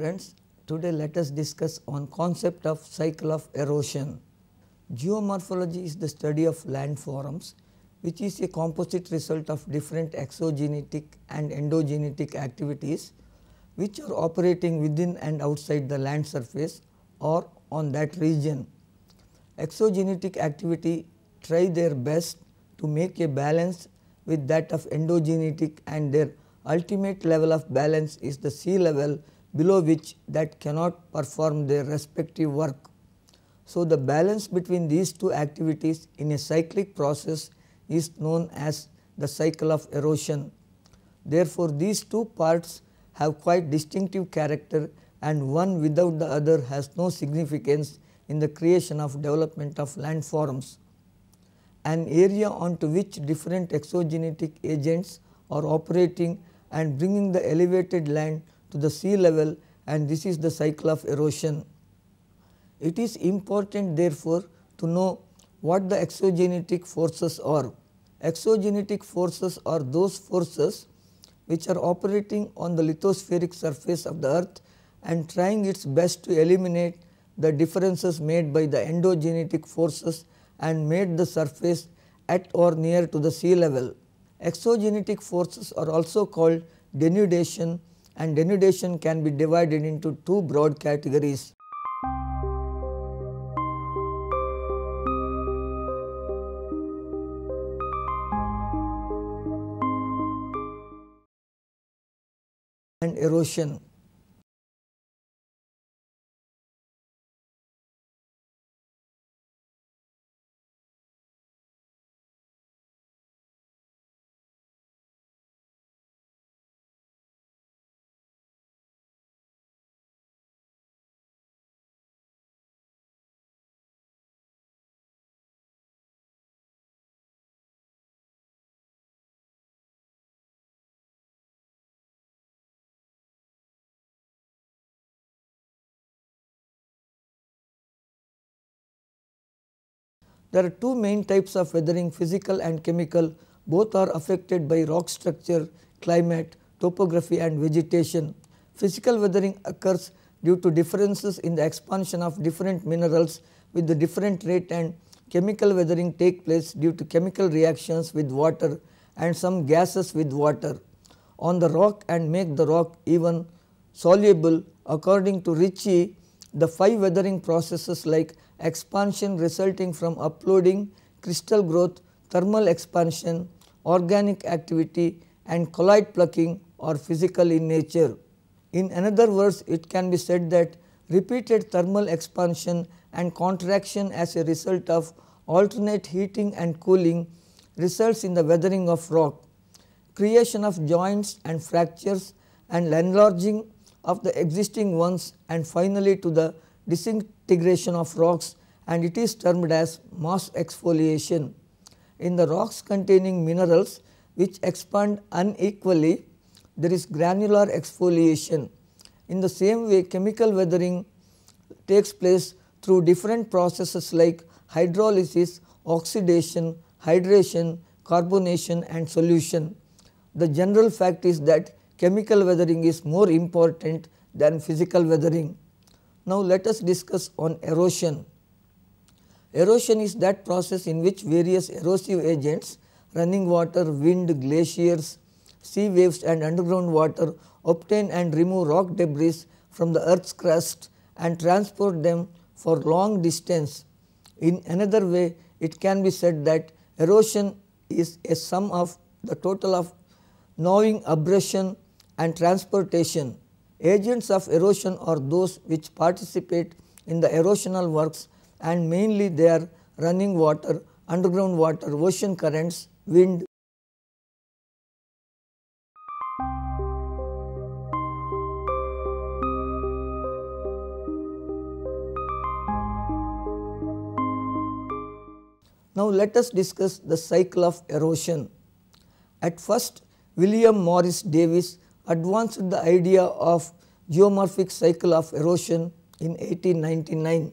friends, today let us discuss on concept of cycle of erosion. Geomorphology is the study of landforms which is a composite result of different exogenetic and endogenetic activities which are operating within and outside the land surface or on that region. Exogenetic activity try their best to make a balance with that of endogenetic, and their ultimate level of balance is the sea level below which that cannot perform their respective work. So, the balance between these two activities in a cyclic process is known as the cycle of erosion. Therefore, these two parts have quite distinctive character, and one without the other has no significance in the creation of development of landforms. An area onto which different exogenetic agents are operating and bringing the elevated land to the sea level, and this is the cycle of erosion. It is important therefore to know what the exogenetic forces are. Exogenetic forces are those forces which are operating on the lithospheric surface of the earth and trying its best to eliminate the differences made by the endogenetic forces and made the surface at or near to the sea level. Exogenetic forces are also called denudation, and denudation can be divided into two broad categories. And erosion. There are two main types of weathering, physical and chemical. Both are affected by rock structure, climate, topography and vegetation. Physical weathering occurs due to differences in the expansion of different minerals with the different rate, and chemical weathering take place due to chemical reactions with water and some gases with water on the rock and make the rock even soluble. According to Ritchie, the 5 weathering processes like expansion resulting from uploading, crystal growth, thermal expansion, organic activity and colloid plucking are physical in nature. In another words, it can be said that repeated thermal expansion and contraction as a result of alternate heating and cooling results in the weathering of rock, creation of joints and fractures and enlarging of the existing ones, and finally to the disintegration of rocks, and it is termed as mass exfoliation. In the rocks containing minerals which expand unequally, there is granular exfoliation. In the same way, chemical weathering takes place through different processes like hydrolysis, oxidation, hydration, carbonation and solution. The general fact is that chemical weathering is more important than physical weathering. Now, let us discuss on erosion. Erosion is that process in which various erosive agents, running water, wind, glaciers, sea waves and underground water obtain and remove rock debris from the earth's crust and transport them for long distance. In another way, it can be said that erosion is a sum of the total of gnawing, abrasion and transportation. Agents of erosion are those which participate in the erosional works, and mainly they are running water, underground water, ocean currents, wind. Now, let us discuss the cycle of erosion. At first, William Morris Davies advanced the idea of geomorphic cycle of erosion in 1899.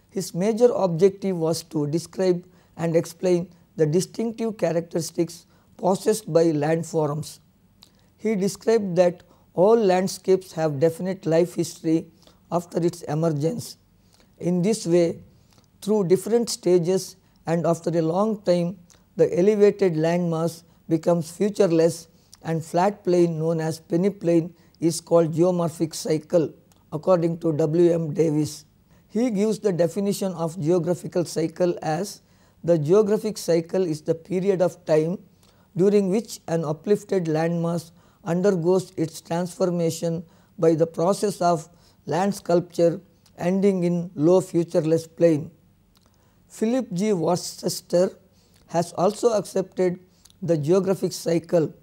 His major objective was to describe and explain the distinctive characteristics possessed by landforms. He described that All landscapes have definite life history after its emergence. In this way, through different stages and after a long time, the elevated landmass becomes featureless and flat plain known as peneplain is called geomorphic cycle according to W. M. Davis. He gives the definition of geographical cycle as the geographic cycle is the period of time during which an uplifted landmass undergoes its transformation by the process of land sculpture ending in low featureless plain. Philip G. Worcester has also accepted the geographic cycle,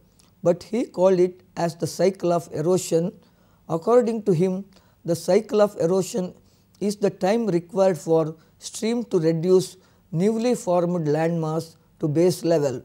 but he called it as the cycle of erosion. According to him, the cycle of erosion is the time required for stream to reduce newly formed landmass to base level.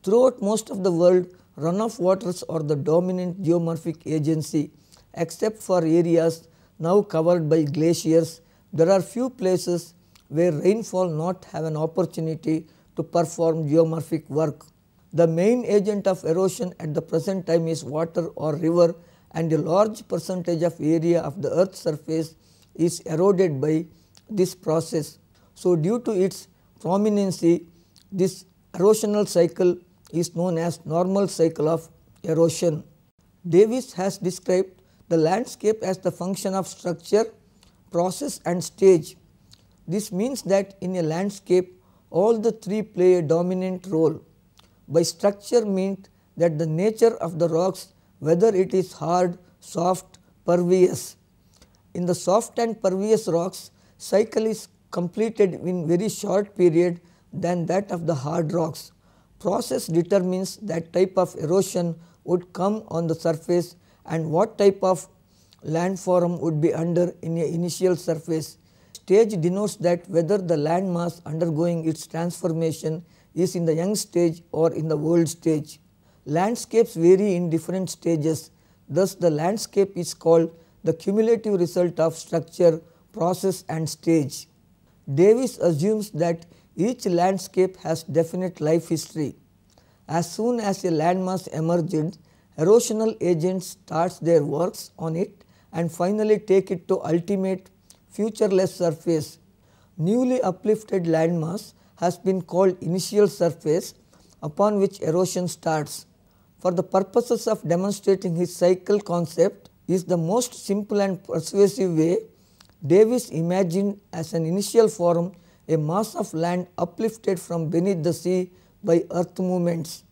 Throughout most of the world, runoff waters are the dominant geomorphic agency. Except for areas now covered by glaciers, there are few places where rainfall not have an opportunity to perform geomorphic work. The main agent of erosion at the present time is water or river, and a large percentage of area of the earth's surface is eroded by this process. So, due to its prominency, this erosional cycle is known as normal cycle of erosion. Davis has described the landscape as the function of structure, process and stage. This means that in a landscape all the three play a dominant role. By structure meant that the nature of the rocks, whether it is hard, soft, pervious. In the soft and pervious rocks, cycle is completed in very short period than that of the hard rocks. Process determines that type of erosion would come on the surface and what type of landform would be under in a initial surface. Stage denotes that whether the landmass undergoing its transformation is in the young stage or in the old stage. Landscapes vary in different stages, thus the landscape is called the cumulative result of structure, process and stage. Davis assumes that each landscape has definite life history. As soon as a landmass emerged, erosional agents starts their works on it and finally take it to ultimate featureless surface. Newly uplifted landmass has been called initial surface upon which erosion starts. For the purposes of demonstrating his cycle concept is the most simple and persuasive way. Davis imagined as an initial form a mass of land uplifted from beneath the sea by earth movements.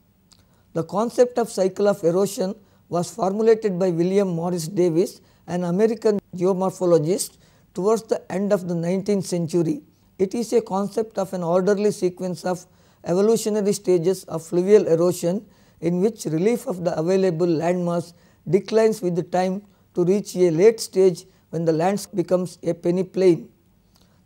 The concept of cycle of erosion was formulated by William Morris Davis, an American geomorphologist, towards the end of the 19th century. It is a concept of an orderly sequence of evolutionary stages of fluvial erosion in which relief of the available landmass declines with the time to reach a late stage when the land becomes a peneplain.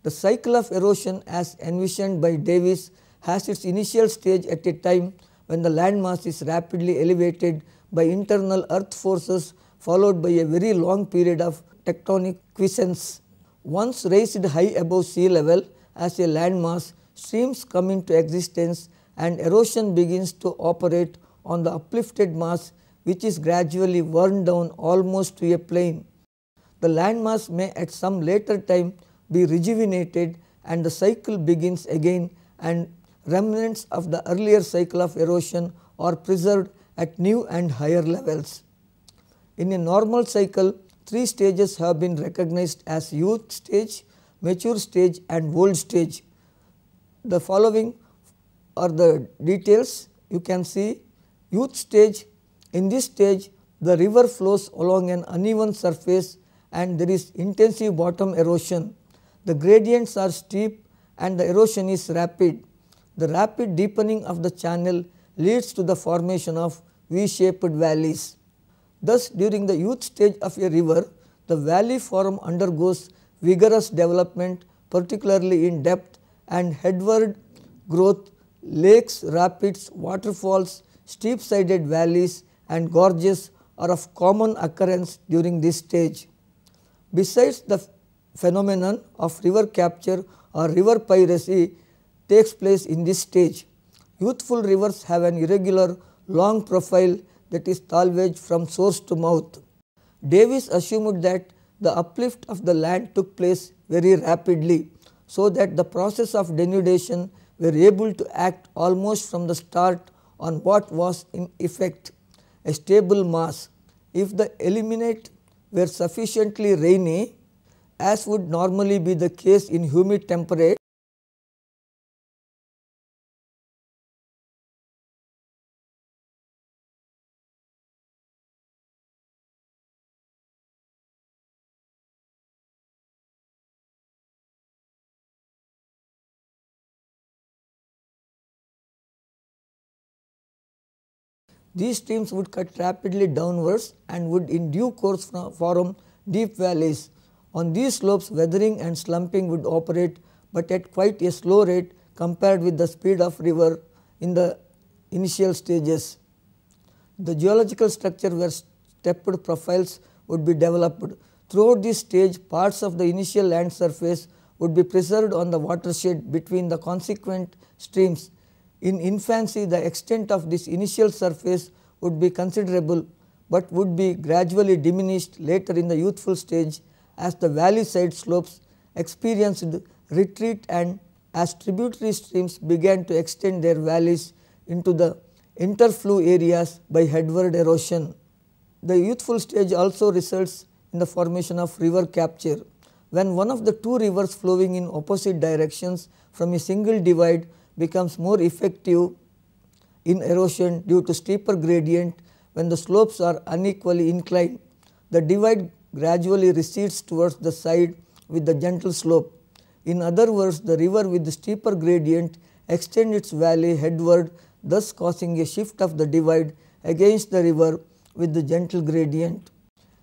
The cycle of erosion as envisioned by Davis has its initial stage at a time when the landmass is rapidly elevated by internal earth forces followed by a very long period of tectonic quiescence. Once raised high above sea level as a landmass, streams come into existence and erosion begins to operate on the uplifted mass, which is gradually worn down almost to a plain. The landmass may at some later time be rejuvenated and the cycle begins again, and remnants of the earlier cycle of erosion are preserved at new and higher levels. In a normal cycle, three stages have been recognized as youth stage, mature stage and old stage. The following are the details. You can see youth stage. In this stage, the river flows along an uneven surface and there is intensive bottom erosion. The gradients are steep and the erosion is rapid. The rapid deepening of the channel leads to the formation of V-shaped valleys. Thus, during the youth stage of a river, the valley form undergoes vigorous development, particularly in depth and headward growth. Lakes, rapids, waterfalls, steep-sided valleys and gorges are of common occurrence during this stage. Besides, the phenomenon of river capture or river piracy takes place in this stage. Youthful rivers have an irregular long profile that is thalwege from source to mouth. Davis assumed that the uplift of the land took place very rapidly, so that the process of denudation were able to act almost from the start on what was in effect a stable mass. If the eliminate were sufficiently rainy, as would normally be the case in humid temperate, these streams would cut rapidly downwards and would in due course form deep valleys. On these slopes, weathering and slumping would operate, but at quite a slow rate compared with the speed of river in the initial stages. The geological structure where stepped profiles would be developed. Throughout this stage, parts of the initial land surface would be preserved on the watershed between the consequent streams. In infancy, the extent of this initial surface would be considerable, but would be gradually diminished later in the youthful stage as the valley side slopes experienced retreat and as tributary streams began to extend their valleys into the interflow areas by headward erosion. The youthful stage also results in the formation of river capture. When one of the two rivers flowing in opposite directions from a single divide becomes more effective in erosion due to steeper gradient when the slopes are unequally inclined, the divide gradually recedes towards the side with the gentle slope. In other words, the river with the steeper gradient extends its valley headward, thus causing a shift of the divide against the river with the gentle gradient.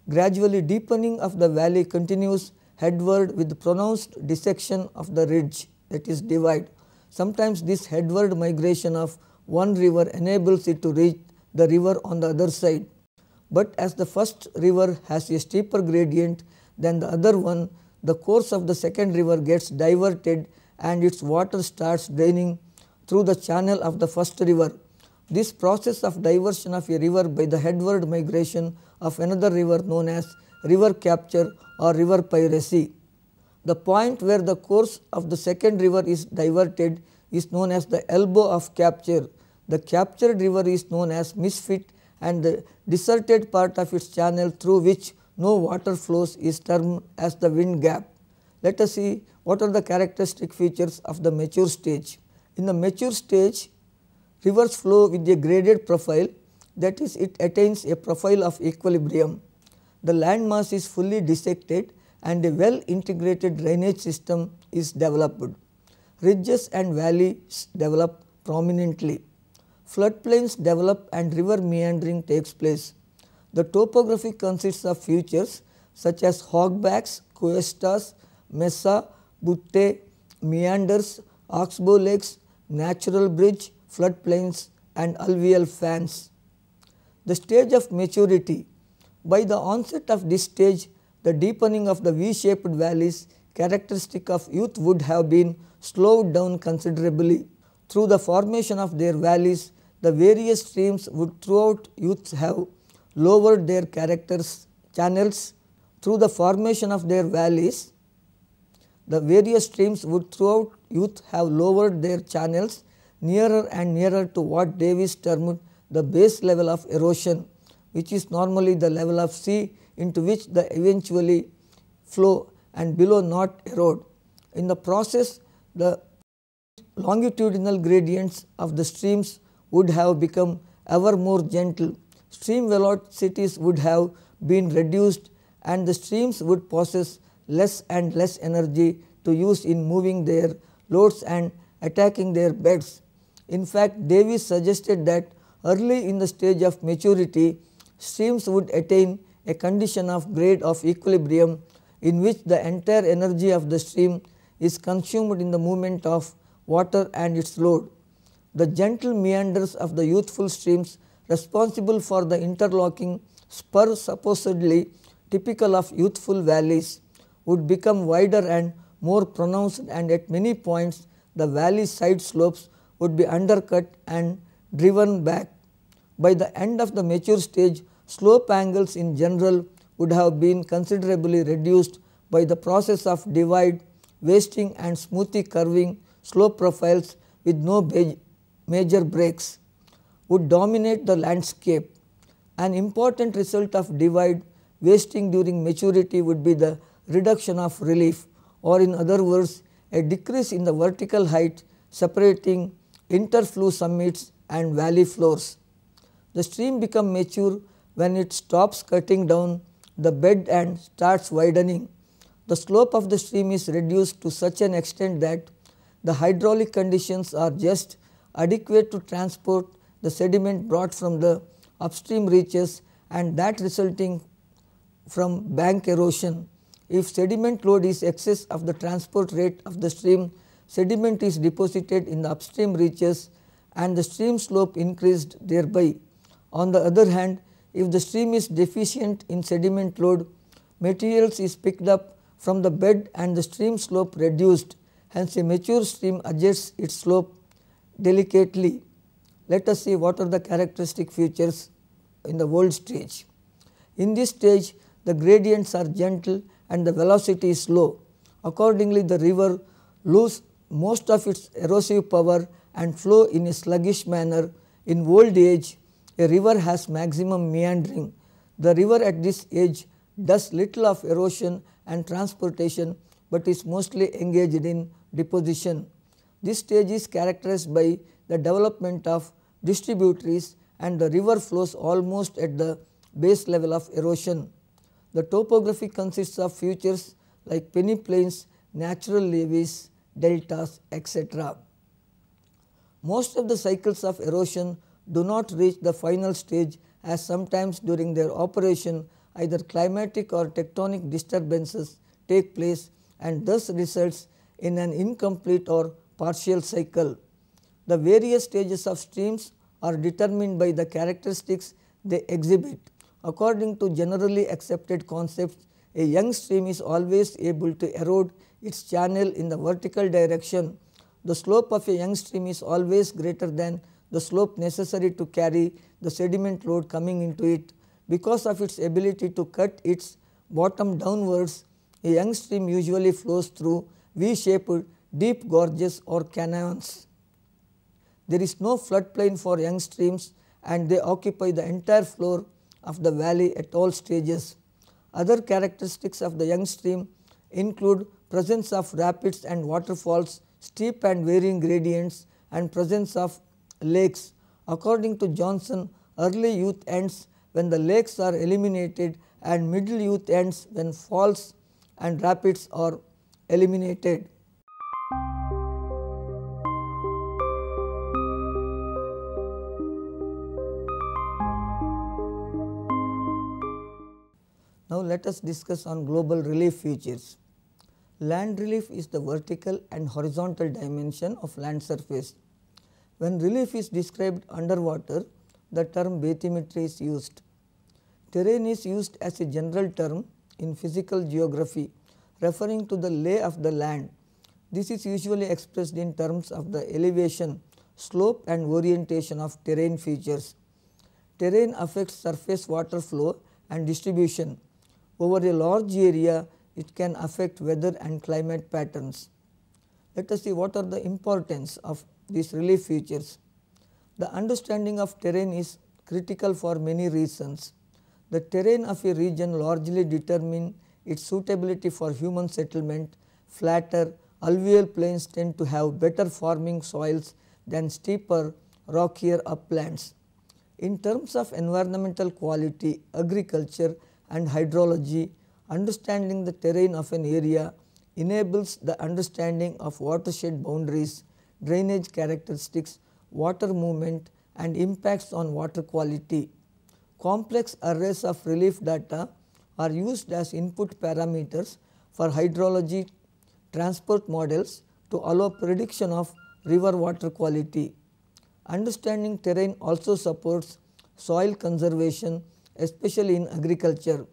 Gradually deepening of the valley continues headward with pronounced dissection of the ridge, that is divide. Sometimes this headward migration of one river enables it to reach the river on the other side. But as the first river has a steeper gradient than the other one, the course of the second river gets diverted and its water starts draining through the channel of the first river. This process of diversion of a river by the headward migration of another river known as river capture or river piracy. The point where the course of the second river is diverted is known as the elbow of capture. The captured river is known as misfit, and the deserted part of its channel through which no water flows is termed as the wind gap. Let us see what are the characteristic features of the mature stage. In the mature stage, rivers flow with a graded profile, that is, it attains a profile of equilibrium. The land mass is fully dissected and a well integrated drainage system is developed. Ridges and valleys develop prominently. Floodplains develop and river meandering takes place. The topography consists of features such as hogbacks, cuestas, mesa, butte, meanders, oxbow lakes, natural bridge, floodplains and alluvial fans. The stage of maturity. By the onset of this stage, the deepening of the V-shaped valleys characteristic of youth would have been slowed down considerably. Through the formation of their valleys, the various streams would throughout youth have lowered their channels. Through the formation of their valleys, the various streams would throughout youth have lowered their channels nearer and nearer to what Davis termed the base level of erosion, which is normally the level of sea into which they eventually flow and below not erode. In the process, the longitudinal gradients of the streams would have become ever more gentle. Stream velocities would have been reduced and the streams would possess less and less energy to use in moving their loads and attacking their beds. In fact, Davis suggested that early in the stage of maturity, streams would attain a condition of grade of equilibrium in which the entire energy of the stream is consumed in the movement of water and its load. The gentle meanders of the youthful streams responsible for the interlocking spur supposedly typical of youthful valleys would become wider and more pronounced, and at many points the valley side slopes would be undercut and driven back. By the end of the mature stage, slope angles in general would have been considerably reduced by the process of divide, wasting and smoothie curving. Slope profiles with no major breaks would dominate the landscape. An important result of divide wasting during maturity would be the reduction of relief, or in other words a decrease in the vertical height separating interflow summits and valley floors. The stream becomes mature when it stops cutting down the bed and starts widening. The slope of the stream is reduced to such an extent that the hydraulic conditions are just adequate to transport the sediment brought from the upstream reaches, and that resulting from bank erosion. If sediment load is excess of the transport rate of the stream, sediment is deposited in the upstream reaches and the stream slope increased thereby. On the other hand, if the stream is deficient in sediment load, materials is picked up from the bed and the stream slope reduced. Hence, a mature stream adjusts its slope delicately. Let us see what are the characteristic features in the old stage. In this stage, the gradients are gentle and the velocity is low. Accordingly, the river loses most of its erosive power and flow in a sluggish manner. In old age, a river has maximum meandering. The river at this age does little of erosion and transportation, but is mostly engaged in deposition. This stage is characterized by the development of distributaries, and the river flows almost at the base level of erosion. The topography consists of features like peneplains, natural levees, deltas, etc. Most of the cycles of erosion do not reach the final stage, as sometimes during their operation either climatic or tectonic disturbances take place, and thus results in an incomplete or partial cycle. The various stages of streams are determined by the characteristics they exhibit. According to generally accepted concepts, a young stream is always able to erode its channel in the vertical direction. The slope of a young stream is always greater than the slope necessary to carry the sediment load coming into it. Because of its ability to cut its bottom downwards, a young stream usually flows through V-shaped deep gorges or canyons. There is no floodplain for young streams, and they occupy the entire floor of the valley at all stages. Other characteristics of the young stream include presence of rapids and waterfalls, steep and varying gradients, and presence of lakes. According to Johnson, early youth ends when the lakes are eliminated, and middle youth ends when falls and rapids are eliminated. Now, let us discuss on global relief features. Land relief is the vertical and horizontal dimension of land surface. When relief is described underwater, the term bathymetry is used. Terrain is used as a general term in physical geography, referring to the lay of the land. This is usually expressed in terms of the elevation, slope and orientation of terrain features. Terrain affects surface water flow and distribution. Over a large area, it can affect weather and climate patterns. Let us see what are the importance of these relief features. The understanding of terrain is critical for many reasons. The terrain of a region largely determines its suitability for human settlement. Flatter, alluvial plains tend to have better farming soils than steeper, rockier uplands. In terms of environmental quality, agriculture and hydrology, understanding the terrain of an area enables the understanding of watershed boundaries, drainage characteristics, water movement and impacts on water quality. Complex arrays of relief data are used as input parameters for hydrology transport models to allow prediction of river water quality. Understanding terrain also supports soil conservation, especially in agriculture.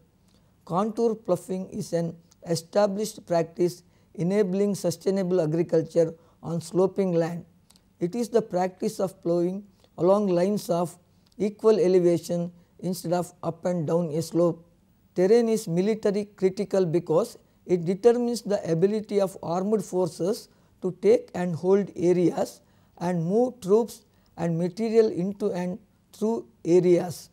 Contour ploughing is an established practice enabling sustainable agriculture on sloping land. It is the practice of ploughing along lines of equal elevation instead of up and down a slope. Terrain is military critical because it determines the ability of armed forces to take and hold areas and move troops and material into and through areas.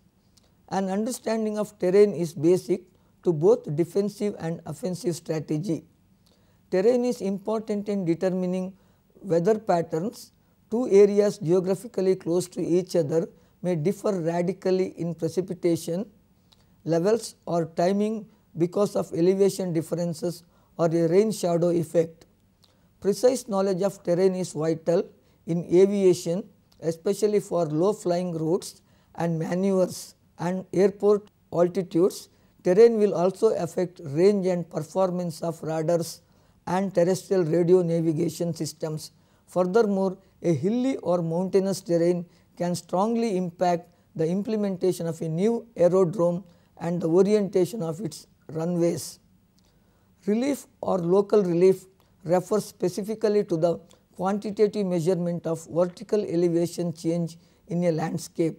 An understanding of terrain is basic to both defensive and offensive strategy. Terrain is important in determining weather patterns. Two areas geographically close to each other may differ radically in precipitation levels or timing because of elevation differences or a rain shadow effect. Precise knowledge of terrain is vital in aviation, especially for low flying routes and maneuvers and airport altitudes. Terrain will also affect range and performance of radars and terrestrial radio navigation systems. Furthermore, a hilly or mountainous terrain can strongly impact the implementation of a new aerodrome and the orientation of its runways. Relief or local relief refers specifically to the quantitative measurement of vertical elevation change in a landscape.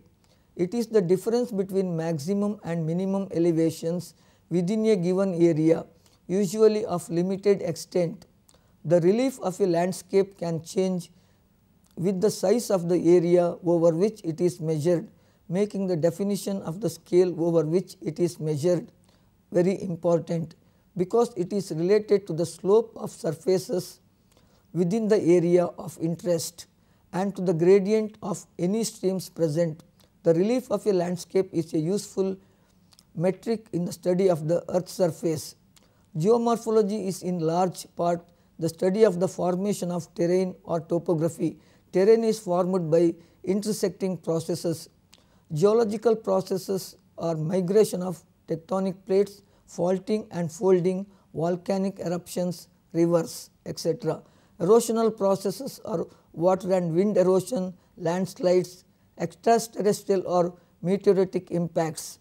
It is the difference between maximum and minimum elevations within a given area, usually of limited extent. The relief of a landscape can change with the size of the area over which it is measured, making the definition of the scale over which it is measured very important, because it is related to the slope of surfaces within the area of interest and to the gradient of any streams present. The relief of a landscape is a useful metric in the study of the earth's surface. Geomorphology is in large part the study of the formation of terrain or topography. Terrain is formed by intersecting processes. Geological processes are migration of tectonic plates, faulting and folding, volcanic eruptions, rivers, etc. Erosional processes are water and wind erosion, landslides, extraterrestrial or meteoritic impacts.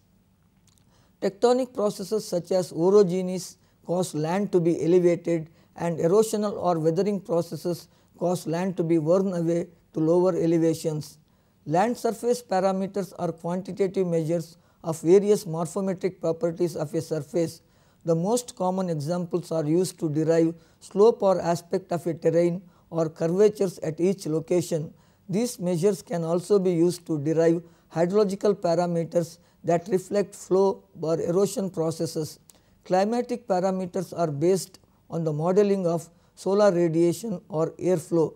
Tectonic processes such as orogenies cause land to be elevated, and erosional or weathering processes cause land to be worn away to lower elevations. Land surface parameters are quantitative measures of various morphometric properties of a surface. The most common examples are used to derive slope or aspect of a terrain or curvatures at each location. These measures can also be used to derive hydrological parameters that reflect flow or erosion processes. Climatic parameters are based on the modeling of solar radiation or airflow.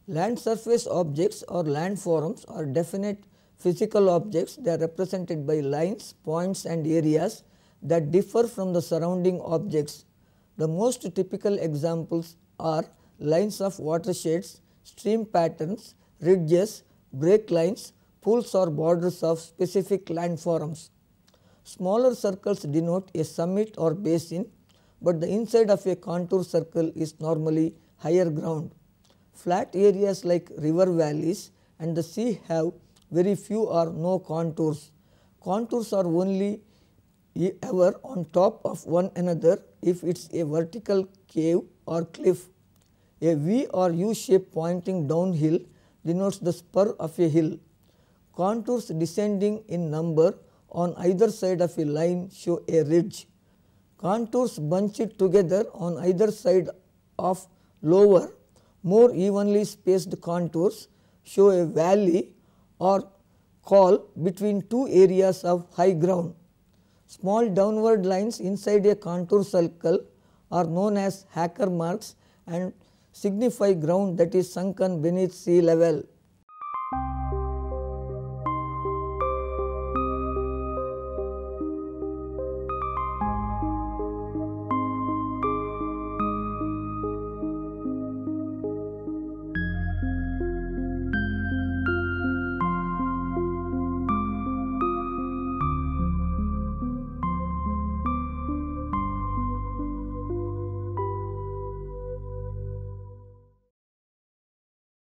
Land surface objects or landforms are definite physical objects. They are represented by lines, points and areas that differ from the surrounding objects. The most typical examples are lines of watersheds, stream patterns, ridges, break lines, pools or borders of specific landforms. Smaller circles denote a summit or basin, but the inside of a contour circle is normally higher ground. Flat areas like river valleys and the sea have very few or no contours. Contours are only ever on top of one another if it is a vertical cave or cliff. A V or U shape pointing downhill denotes the spur of a hill. Contours descending in number on either side of a line show a ridge. Contours bunched together on either side of lower, more evenly spaced contours show a valley or col between two areas of high ground. Small downward lines inside a contour circle are known as Hacker marks and signify ground that is sunken beneath sea level.